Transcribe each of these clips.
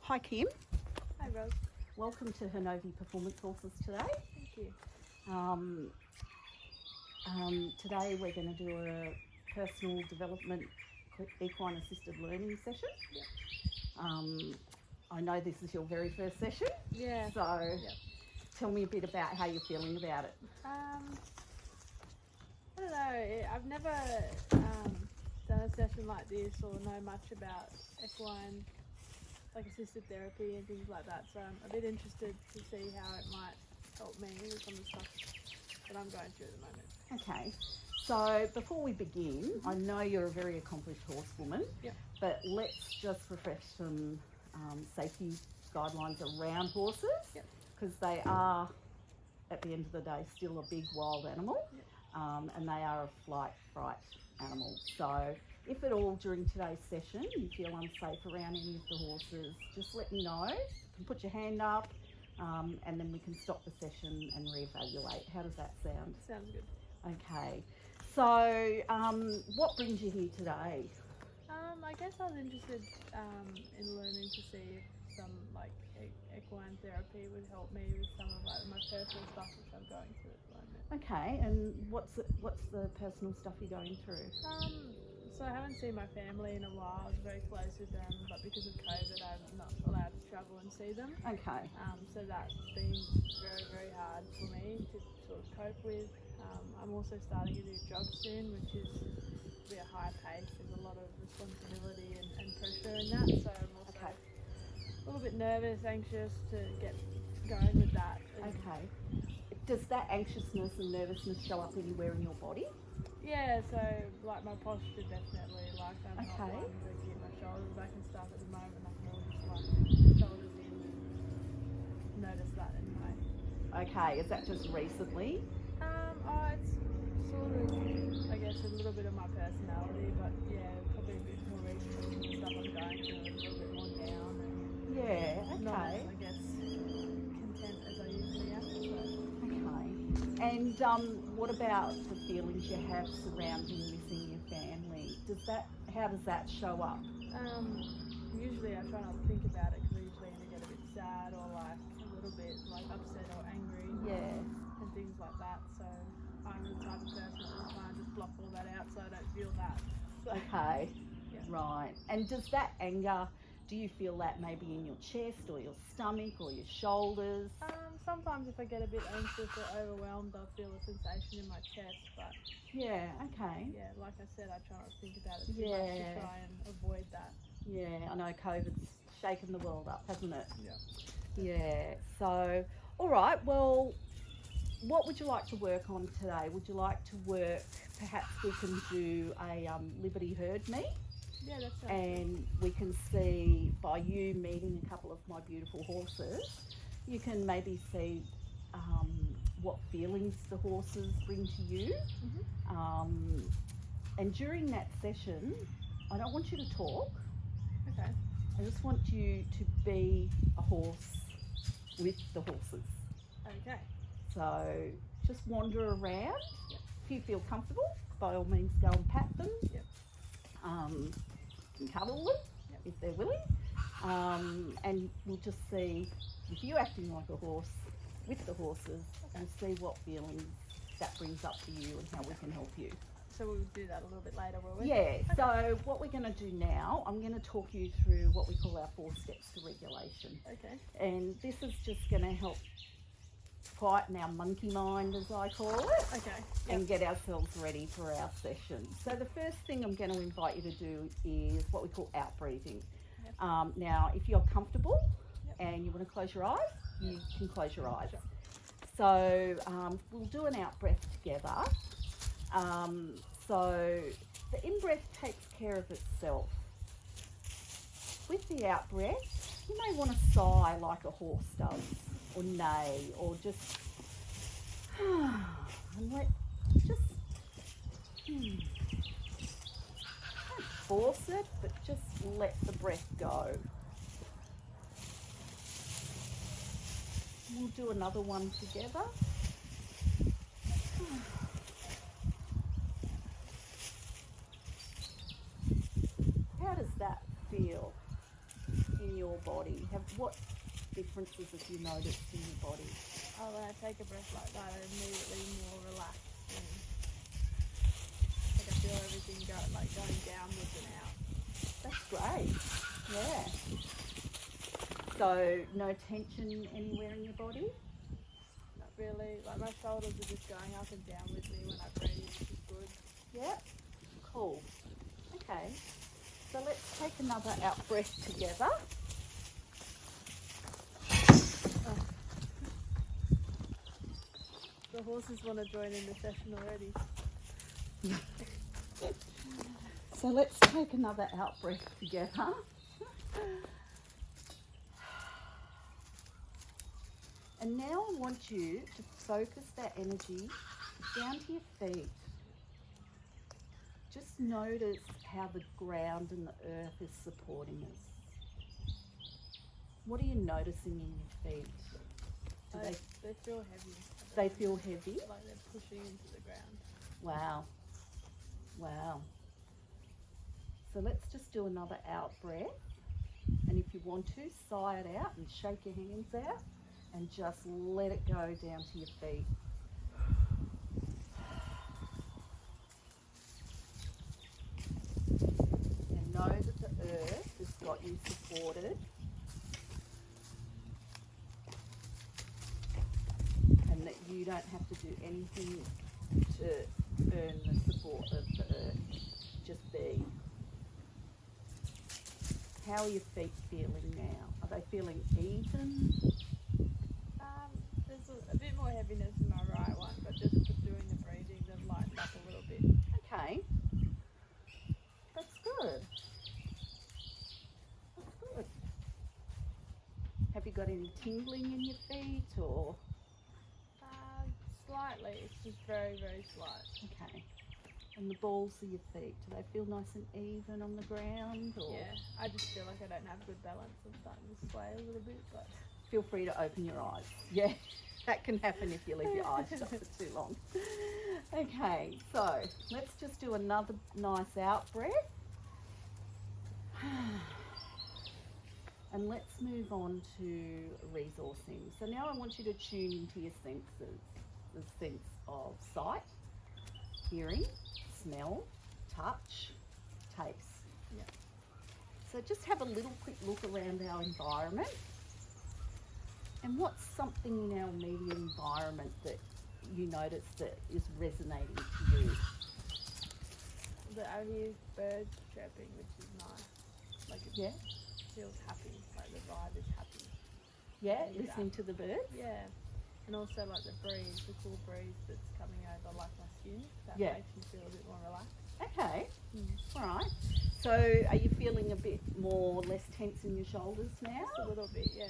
Hi Kim, Hi Rose. welcome to Hanovi Performance Horses today. Thank you. Today we're going to do a personal development equine assisted learning session. Yep. I know this is your very first session, Yeah. so Yep. tell me a bit about how you're feeling about it. I don't know. I've never done a session like this or know much about equine, like assisted therapy and things like that. So I'm a bit interested to see how it might help me with some of the stuff that I'm going through at the moment. Okay, so before we begin, I know you're a very accomplished horsewoman, Yep. but let's just refresh some safety guidelines around horses, Yep. because they are, at the end of the day, still a big wild animal. Yep. And they are a flight fright animal. So if at all during today's session you feel unsafe around any of the horses, just let me know. You can put your hand up and then we can stop the session and reevaluate. How does that sound? Sounds good. Okay, so what brings you here today? I guess I was interested in learning to see if some like equine therapy would help me with some of like my personal stuff which I'm going through at the moment. Okay, and what's the personal stuff you're going through? So I haven't seen my family in a while. I was very close with them, but because of COVID, I'm not allowed to travel and see them. Okay. So that's been very, very hard for me to sort of cope with. I'm also starting a new job soon, which is be a high pace. There's a lot of responsibility and pressure in that. So I'm also a little bit nervous, anxious to get going with that. Okay. Does that anxiousness and nervousness show up anywhere in your body? Yeah, so like my posture definitely, like I'm not Okay. one to keep my shoulders back and stuff at the moment. I'm more just like shoulders in and notice that anyway. Okay, is that just recently? It's sort of, I guess, a little bit of my personality, but yeah, probably a bit more recent with the stuff I'm going through, a little bit more down and Yeah, not okay. as, I guess, content as I usually am. So. Okay. And what about the feelings you have surrounding missing your family? How does that show up? Usually I try not to think about it because I usually either get a bit sad or like a little bit like upset or angry. Yeah. And things like that. So I'm the type of person that will try and just block all that out so I don't feel that. So, Okay. yeah. Right. And does that anger, do you feel that maybe in your chest or your stomach or your shoulders? Sometimes if I get a bit anxious or overwhelmed, I'll feel a sensation in my chest. But Yeah, okay. yeah, like I said, I try not to think about it too much to try and avoid that. Yeah, I know COVID's shaken the world up, hasn't it? Yeah. Yeah. So, all right. Well, what would you like to work on today? Would you like to work, perhaps we can do a Liberty herd meet? Yeah, that sounds and we can see by you meeting a couple of my beautiful horses, you can maybe see what feelings the horses bring to you. Mm-hmm. And during that session, I don't want you to talk. Okay. I just want you to be a horse with the horses. Okay. So just wander around. Yep. If you feel comfortable, by all means go and pat them. Yep. You can cuddle them. Yep. If they're willing. And we'll just see if you're acting like a horse with the horses and see what feelings that brings up for you and how we can help you. So we'll do that a little bit later, will we? Yeah, okay. So what we're going to do now, I'm going to talk you through what we call our 4 steps to regulation. Okay. And this is just going to help quieten our monkey mind, as I call it, Okay. and get ourselves ready for our session. So the first thing I'm going to invite you to do is what we call out breathing. Yep. Now, if you're comfortable Yep. and you want to close your eyes, you can close your eyes. Sure. So we'll do an out breath together. So the in-breath takes care of itself. With the out breath, you may want to sigh like a horse does, or neigh, or just and just don't force it, but just let the breath go. We'll do another one together. How does that feel in your body? What differences have you noticed in your body? Oh, when I take a breath like that, I'm immediately more relaxed and like I feel everything going downwards and out. That's great. Yeah. So no tension anywhere in your body? Not really. Like my shoulders are just going up and down with me when I breathe, which is good. Yeah. Cool. Okay. So let's take another out breath together. The horses want to join in the session already. So let's take another out breath together. And now I want you to focus that energy down to your feet. Just notice how the ground and the earth is supporting us. What are you noticing in your feet? Do They feel heavy. they feel heavy? Like they're pushing into the ground. Wow. Wow. So let's just do another out breath. And if you want to, sigh it out and shake your hands out and just let it go down to your feet. And know that the earth has got you supported. And that you don't have to do anything to earn the support of the earth. Just be. How are your feet feeling now? Are they feeling even? There's a bit more heaviness in my right one, but just doing the breathing, they've lightened up a little bit. Okay. That's good. That's good. Have you got any tingling in your feet or? Slightly. It's just very, very slight. Okay. And the balls of your feet, do they feel nice and even on the ground? Or? Yeah, I just feel like I don't have good balance. I'm starting to sway a little bit, but Feel free to open your eyes. Yeah, that can happen if you leave your eyes shut for too long. Okay, so let's just do another nice out breath. And let's move on to resourcing. So now I want you to tune into your senses. The sense of sight, hearing, smell, touch, taste. Yeah. So just have a little quick look around our environment. And what's something in our immediate environment that you notice that is resonating to you? I hear birds chirping, which is nice. Like it feels happy. Like the vibe is happy. Yeah, Yeah. listening to the birds? Yeah. And also like the breeze, the cool breeze that's coming over like my skin. That Yeah. makes me feel a bit more relaxed. Okay, all right. So are you feeling a bit more, less tense in your shoulders now? Just a little bit, yeah.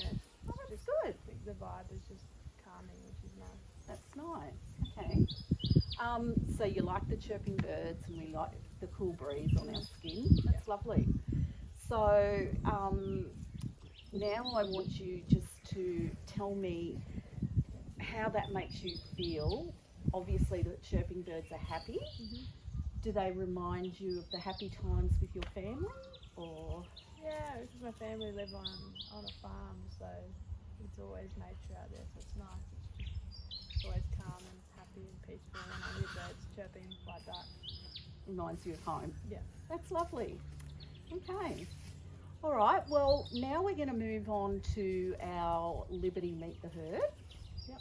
Oh, that's Just good. I think the vibe is just calming, which is nice. That's nice. Okay. So you like the chirping birds and we like the cool breeze on our skin. That's lovely. So now I want you just to tell me how that makes you feel. Obviously the chirping birds are happy. Mm-hmm. Do they remind you of the happy times with your family or? Yeah, because my family live on a farm, so it's always nature out there, so it's nice. It's always calm and happy and peaceful, and I hear birds chirping like that. Reminds you of home. Yeah. That's lovely. Okay. All right. Well, now we're going to move on to our Liberty Meet the Herd. Yep.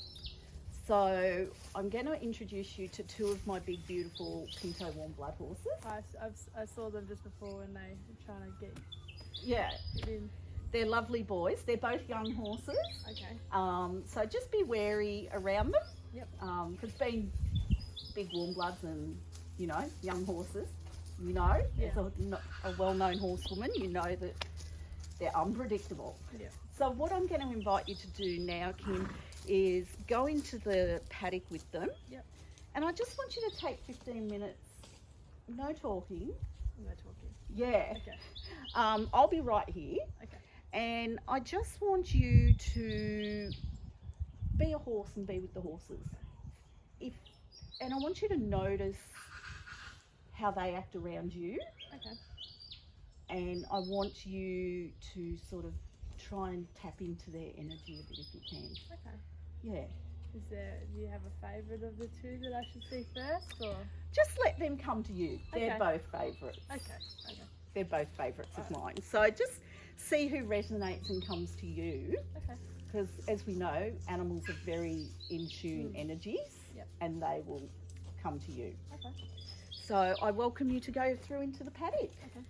So I'm going to introduce you to two of my big, beautiful Pinto warm blood horses. I saw them just before when they were trying to get Yeah, in. they're lovely boys. They're both young horses. Okay. So just be wary around them. Yep. Because being big warm bloods and, you know, young horses, you know, Yeah. as a well-known horsewoman, you know that they're unpredictable. Yeah. So what I'm going to invite you to do now, Kim, is go into the paddock with them. Yep. And I just want you to take 15 minutes, no talking. I'm not talking. Yeah. Okay. I'll be right here. Okay. And I just want you to be a horse and be with the horses. And I want you to notice how they act around you. Okay. And I want you to sort of try and tap into their energy a bit if you can. Okay. Yeah. Do you have a favourite of the two that I should see first, or? Just let them come to you. They're Okay. both favourites. Okay. They're both favourites of Alright. mine. So just see who resonates and comes to you. Okay. Because as we know, animals are very in tune energies, Yep. and they will come to you. Okay. So I welcome you to go through into the paddock. Okay.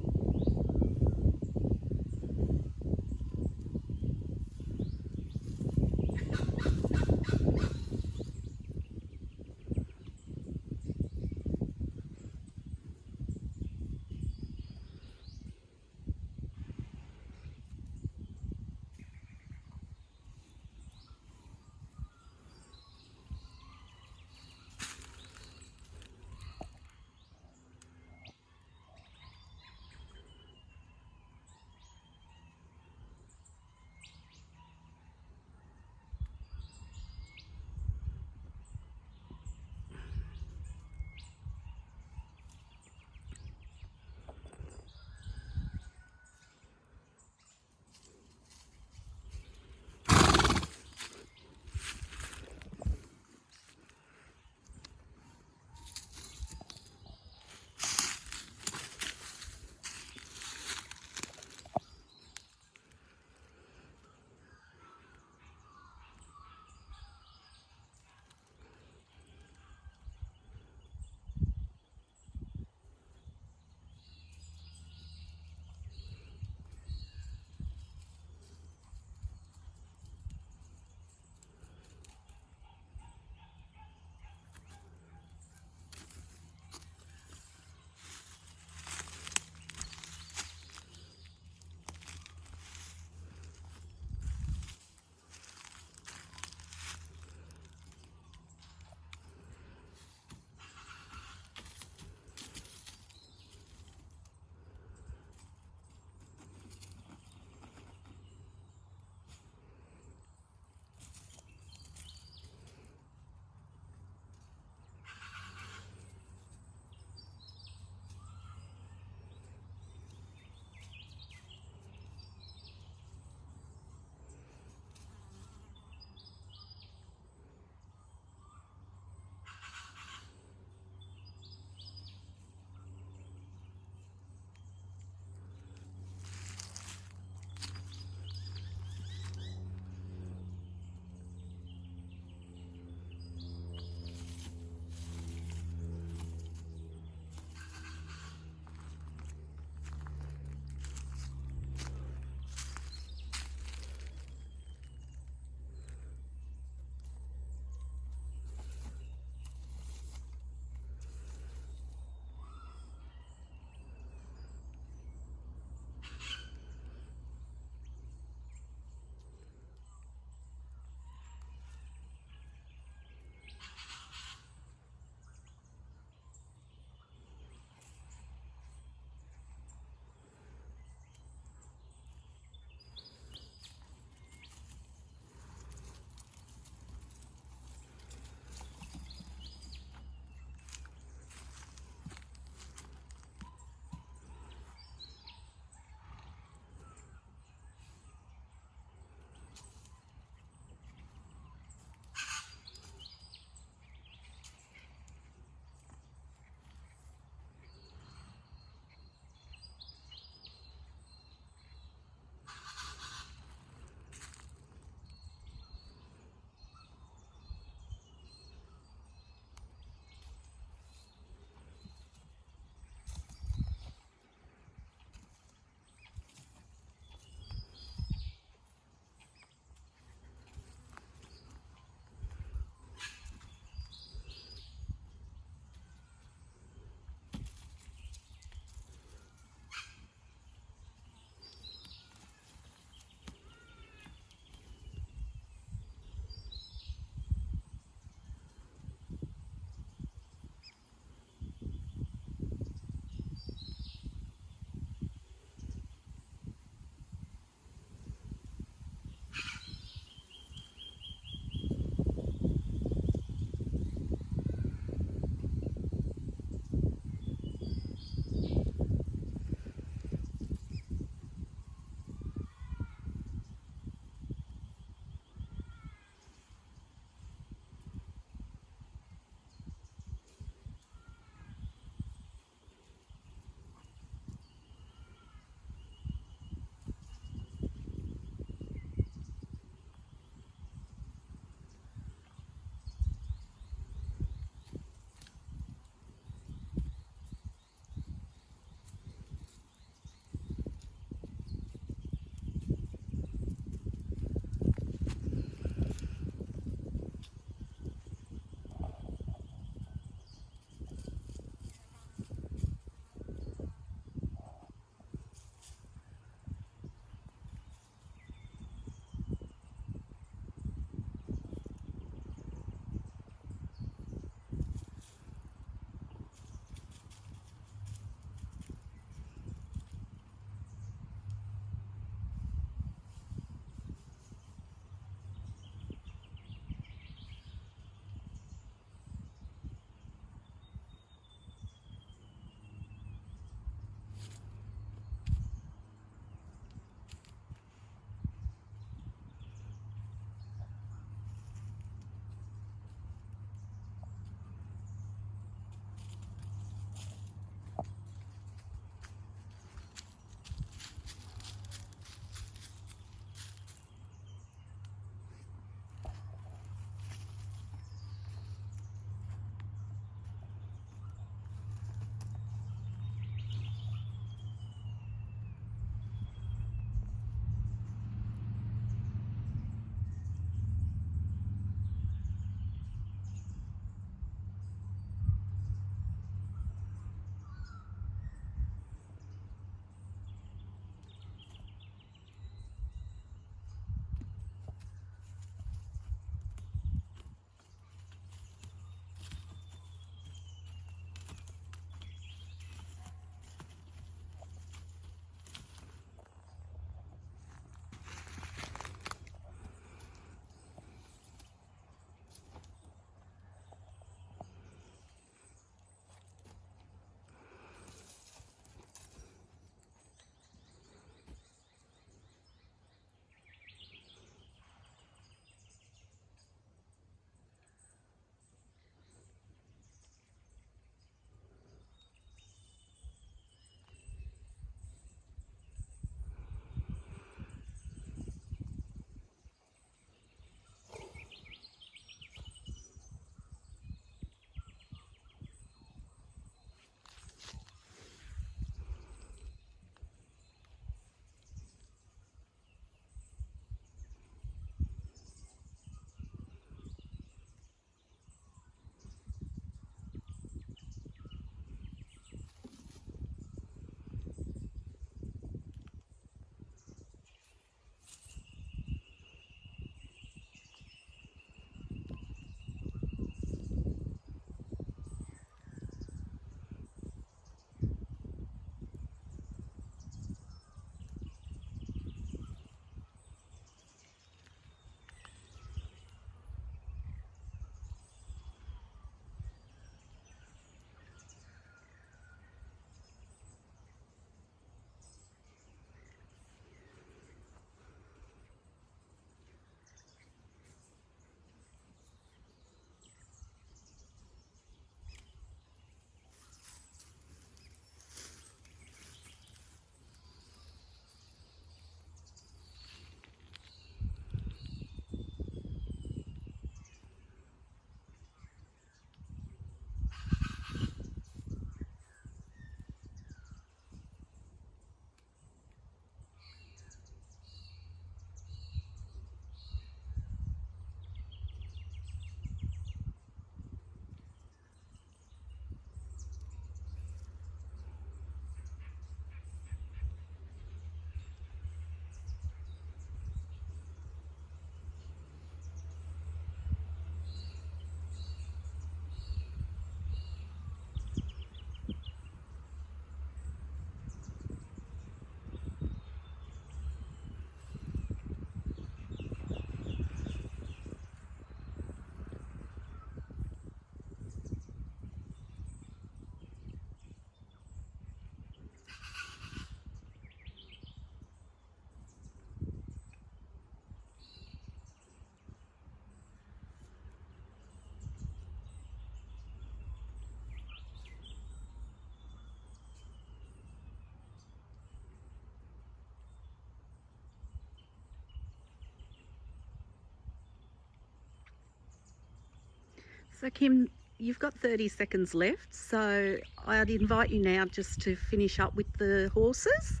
So Kim, you've got 30 seconds left, so I'd invite you now just to finish up with the horses,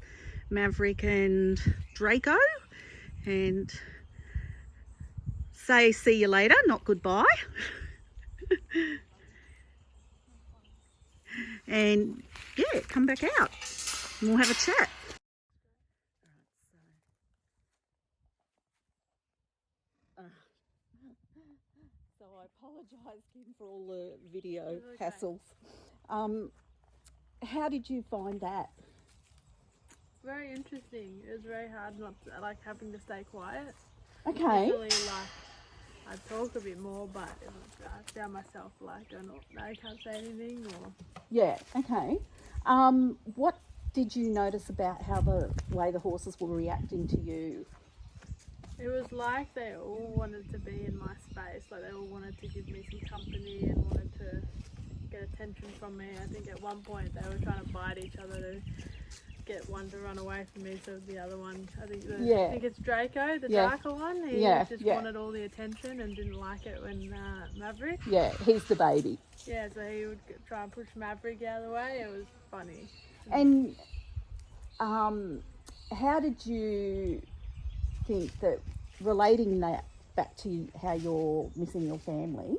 Maverick and Draco, and say see you later, not goodbye. And yeah, come back out and we'll have a chat. So I apologise, Kim, for all the video It's okay. hassles. How did you find that? Very interesting. It was very hard not to, like having to stay quiet. Okay. Usually, like, I'd talk a bit more, but it was, I found myself like going, oh, no, I can't say anything, or Yeah, okay. What did you notice about how the way the horses were reacting to you? it was like they all wanted to be in my space. Like they all wanted to give me some company and wanted to get attention from me. I think at one point they were trying to bite each other to get one to run away from me, so the other one, I think it's Draco, the Yeah. darker one. He Yeah, just yeah. wanted all the attention and didn't like it when Maverick. Yeah, he's the baby. Yeah, so he would try and push Maverick out of the way. It was funny. And how did you think that, relating that back to how you're missing your family,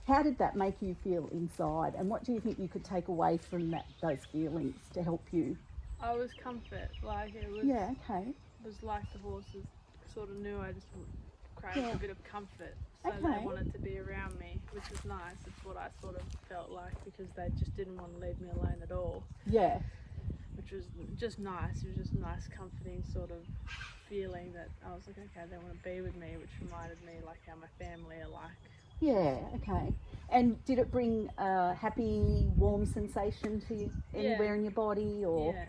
how did that make you feel inside, and what do you think you could take away from those feelings to help you? I was comfort, like it was. Yeah, okay. It was like the horses sort of knew I just craved Yeah. a bit of comfort, so Okay. they wanted to be around me, which was nice. It's what I sort of felt like, because they just didn't want to leave me alone at all, Yeah, which was just nice. It was just a nice, comforting sort of feeling that I was like, okay, they want to be with me, which reminded me like how my family are like. yeah, okay. And did it bring a happy, warm sensation to you anywhere in your body, or? Yeah.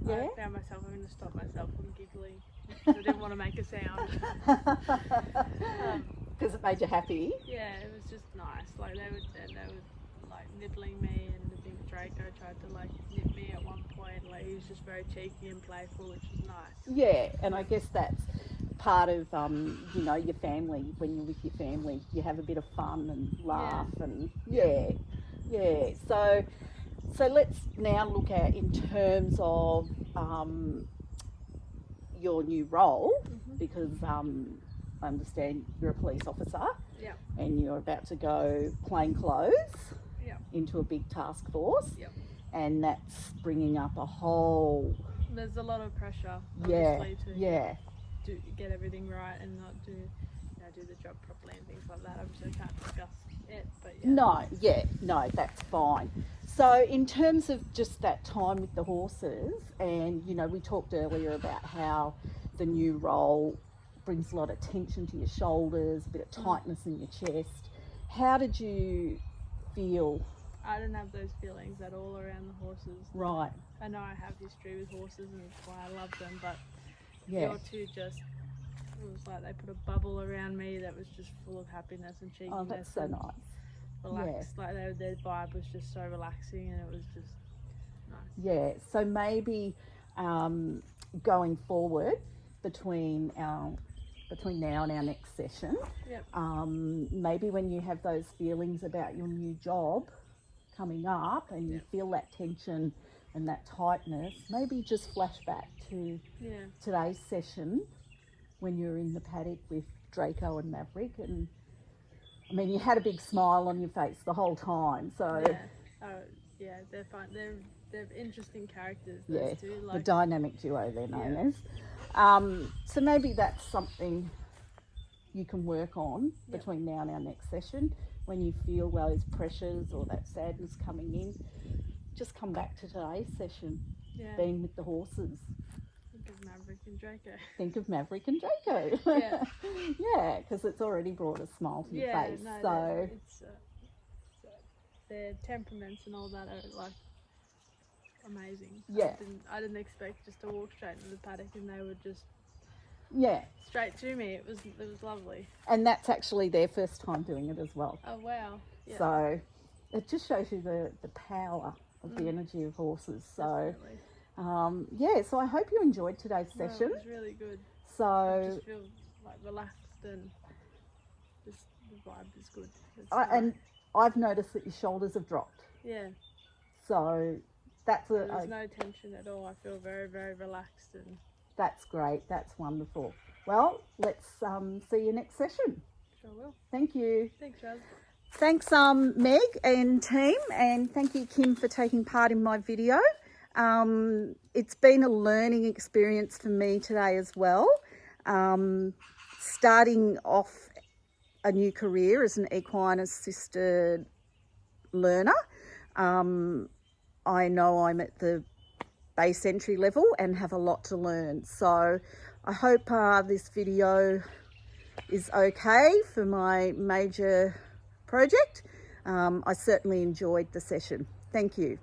Yeah? I found myself having to stop myself from giggling because I didn't want to make a sound. Because it made you happy. Yeah, it was just nice. Like they would like nibbling me, and I think Draco tried to like nip me at one point. Like he was just very cheeky and playful, which was nice. Yeah, and I guess that's part of you know, your family. When you're with your family, you have a bit of fun and laugh, and yeah. So let's now look at, in terms of your new role, because I understand you're a police officer. Yeah. And you're about to go plain clothes into a big task force. Yep. And that's bringing up a whole... There's a lot of pressure, Yeah, obviously, to yeah. get everything right and not do the job properly and things like that. Obviously, I can't discuss it, but yeah. No, that's fine. So in terms of just that time with the horses, and you know, we talked earlier about how the new role brings a lot of tension to your shoulders, a bit of tightness in your chest. How did you feel? I didn't have those feelings at all around the horses. Right. I know I have history with horses and that's why I love them, but Yeah. your two just, it was like they put a bubble around me that was just full of happiness and cheekiness. Oh, that's so and nice. relaxed. Like their vibe was just so relaxing, and it was just nice. Yeah, so maybe going forward between now and our next session, Yep. maybe when you have those feelings about your new job coming up and you feel that tension and that tightness, maybe just flash back to today's session when you're in the paddock with Draco and Maverick, and I mean, you had a big smile on your face the whole time, so yeah, they're fun. They're interesting characters. yeah, Those two, the like dynamic duo they're known as. So maybe that's something you can work on between now and our next session. When you feel those pressures or that sadness coming in, just come back to today's session, being with the horses. think of Maverick and Draco. Think of Maverick and Draco. Yeah. Yeah, because it's already brought a smile to your face. No, So it's their temperaments and all that are like amazing. Yeah. I didn't expect just to walk straight into the paddock and they would just yeah, straight to me. It was lovely. and that's actually their first time doing it as well. Oh wow. Yeah. So it just shows you the power of the energy of horses. So Definitely. so I hope you enjoyed today's No, session. it was really good. I So just feel like relaxed and just the vibe is good. It's and I've noticed that your shoulders have dropped. Yeah. So that's There's no tension at all. I feel very, very relaxed, and that's great. That's wonderful. Well, let's see you next session. sure will. Thank you. Thanks, Raz. Thanks, Meg and team, and thank you, Kim, for taking part in my video. It's been a learning experience for me today as well. Starting off a new career as an equine assisted learner. I know I'm at the base entry level and have a lot to learn. So I hope this video is okay for my major project. I certainly enjoyed the session. Thank you.